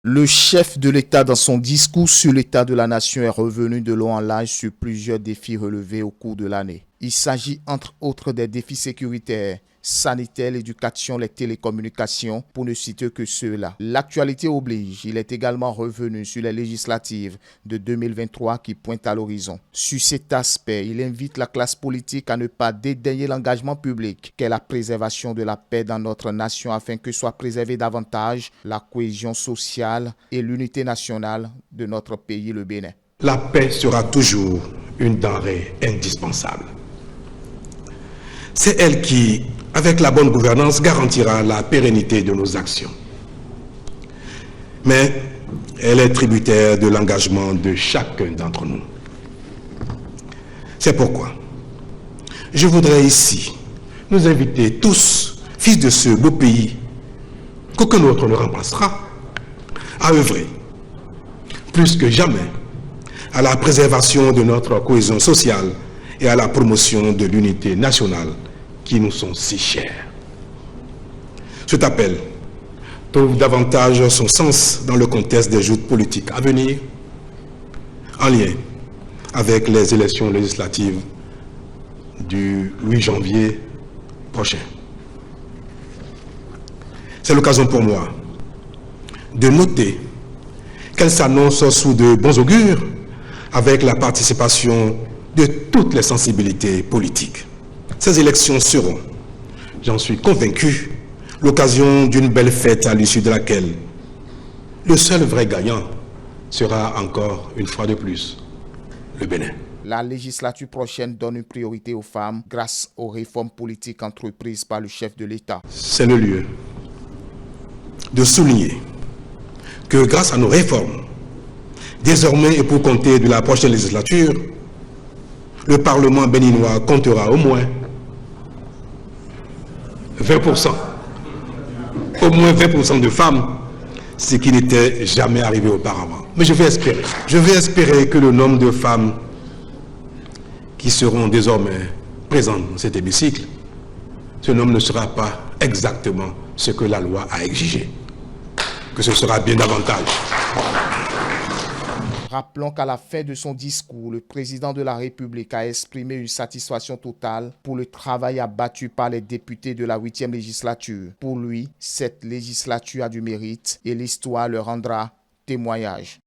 Le chef de l'État, dans son discours sur l'état de la nation, est revenu de long en large sur plusieurs défis relevés au cours de l'année. Il s'agit entre autres des défis sécuritaires, sanitaires, l'éducation, les télécommunications, pour ne citer que ceux-là. L'actualité oblige, il est également revenu sur les législatives de 2023 qui pointent à l'horizon. Sur cet aspect, il invite la classe politique à ne pas dédaigner l'engagement public qu'est la préservation de la paix dans notre nation afin que soit préservée davantage la cohésion sociale et l'unité nationale de notre pays, le Bénin. La paix sera toujours une denrée indispensable. C'est elle qui, avec la bonne gouvernance, garantira la pérennité de nos actions. Mais elle est tributaire de l'engagement de chacun d'entre nous. C'est pourquoi je voudrais ici nous inviter tous, fils de ce beau pays qu'aucun autre ne remplacera, à œuvrer plus que jamais à la préservation de notre cohésion sociale et à la promotion de l'unité nationale qui nous sont si chers. Cet appel trouve davantage son sens dans le contexte des joutes politiques à venir, en lien avec les élections législatives du 8 janvier prochain. C'est l'occasion pour moi de noter qu'elle s'annonce sous de bons augures avec la participation de toutes les sensibilités politiques. Ces élections seront, j'en suis convaincu, l'occasion d'une belle fête à l'issue de laquelle le seul vrai gagnant sera encore une fois de plus le Bénin. La législature prochaine donne une priorité aux femmes grâce aux réformes politiques entreprises par le chef de l'État. C'est le lieu de souligner que grâce à nos réformes, désormais et pour compter de la prochaine législature, le Parlement béninois comptera au moins 20%. Au moins 20% de femmes, ce qui n'était jamais arrivé auparavant. Mais je vais espérer que le nombre de femmes qui seront désormais présentes dans cet hémicycle, ce nombre ne sera pas exactement ce que la loi a exigé, que ce sera bien davantage. Rappelons qu'à la fin de son discours, le président de la République a exprimé une satisfaction totale pour le travail abattu par les députés de la 8e législature. Pour lui, cette législature a du mérite et l'histoire le rendra témoignage.